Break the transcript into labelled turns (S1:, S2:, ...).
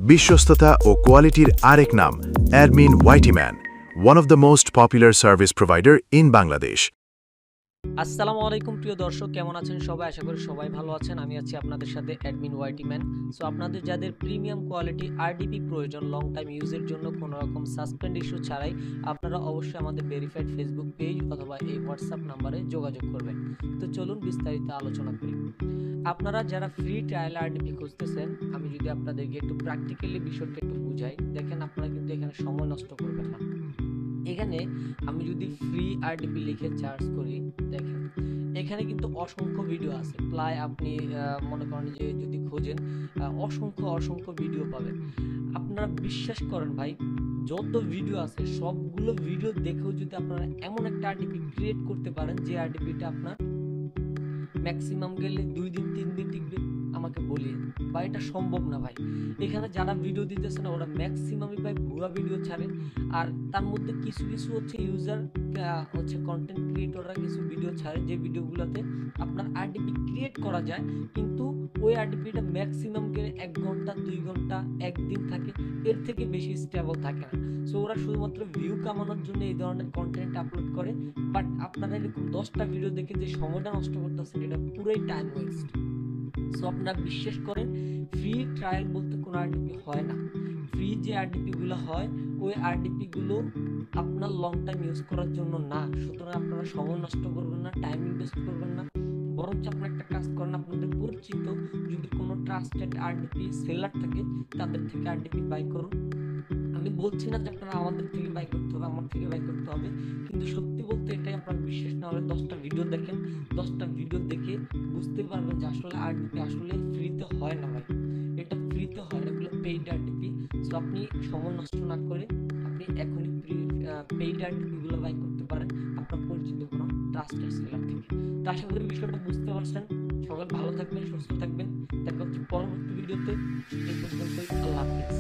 S1: বিশ্বস্ততা ও কোয়ালিটির আরেক নাম admin ওয়াইটিম্যান, one of the most popular service provider in Bangladesh.
S2: আসসালামু আলাইকুম প্রিয় দর্শক, কেমন আছেন সবাই? আশা করি সবাই ভালো আছেন। আমি আছি আপনাদের সাথে অ্যাডমিন ওয়াইটিম্যান। সো আপনাদের যাদের প্রিমিয়াম কোয়ালিটি আরডিপি প্রয়োজন লং টাইম ইউজের জন্য কোনো রকম সাসপেন্ড ইস্যু ছাড়াই, আপনারা অবশ্যই আমাদের ভেরিফাইড ফেসবুক পেজ অথবা এই হোয়াটসঅ্যাপ নাম্বারে যোগাযোগ করবেন। তো চলুন বিস্তারিত আলোচনা করি। আপনারা যারা ফ্রি ট্রায়াল আরডিপি খুঁজতেছেন, আমি যদি আপনাদেরকে একটু প্র্যাকটিক্যালি বিষয়টা একটু বুঝাই, দেখেন আপনারা কিন্তু এখানে সময় নষ্ট করবেন না। এখানে আমি যদি ফ্রি আরডিপি লিখে সার্চ করি, দেখেন এখানে কিন্তু অসংখ্য ভিডিও আছে। প্রায় আপনি মনে করেন যে যদি খোঁজেন অসংখ্য ভিডিও পাবেন। আপনারা বিশ্বাস করেন ভাই, যত ভিডিও আছে সবগুলো ভিডিও দেখেও যদি আপনারা এমন একটা আরডিপি ক্রিয়েট করতে পারেন যে আরডিপিটা আপনার ম্যাক্সিমাম গেলে 2 দিন 3 দিন টিকবে, আমাকে বলিয়ে বা এটা সম্ভব না ভাই। এখানে যারা ভিডিও দিতেছে না ওরা ম্যাক্সিমামই ভাই ভুয়া ভিডিও ছাড়ে, আর তার মধ্যে কিছু কিছু হচ্ছে ইউজার হচ্ছে কন্টেন্ট ক্রিয়েটররা কিছু ভিডিও ছাড়ে যে ভিডিওগুলোতে আপনার আরডিপি ক্রিয়েট করা যায়, কিন্তু ওই আরডিপিটা ম্যাক্সিমাম গেলে 1 ঘন্টা 2 ঘন্টা একদিন থাকে, এর থেকে বেশি স্টেবল থাকে না। সো ওরা শুধুমাত্র ভিউ কামানোর জন্য এই ধরনের কন্টেন্ট আপলোড করে, বাট আপনারা এরকম 10টা ভিডিও দেখে যে সময়টা নষ্ট করতেছেন এটা পুরোই টাইম ওয়েস্ট। সো আপনারা বিশ্বাস করেন, ফ্রি ট্রায়াল বলতে কোনো আরডিপি হয় না। ফ্রি যে আরডিপি গুলো হয় ওই আরডিপি গুলো আপনার লং টাইম ইউজ করার জন্য না। সুতরাং আপনারা সময় নষ্ট করবেন না, টাইম ইনভেস্ট করবেন না, বরঞ্চ আপনারা একটা কাজ করেন, আপনাদের পরিচিত যদি কোনো ট্রাস্টেড আরডিপি সেলার থাকে তাদের থেকে আরডিপি বাই করুন। আমি বলছি না যে আপনারা আমাদের থেকে বাই করতে হবে, আমার থেকে বাই করতে হবে, কিন্তু সত্যি বলতে এটাই আপনার বিশ্বাস না হলে 10টা ভিডিও দেখেন, 10টা ভিডিও দেখে বুঝতে পারবেন যে আসলে আরডিপি আসলে ফ্রিতে হয় না ভাই। এটা ফ্রিতে হয় না, এগুলো পেইড আরডিপি। সো আপনি সময় নষ্ট না করে আপনি এখনই পেইড আরডিপি গুলো বাই করতে পারেন আপনার পরিচিত কোনো ট্রাস্টেড সেলার থেকে। তো আশা করি বিষয়টা বুঝতে পারছেন। সবাই ভালো থাকবেন, সুস্থ থাকবেন। দেখা হচ্ছে পরবর্তী ভিডিওতে। এই পর্যন্তই, আল্লাহ হাফেজ।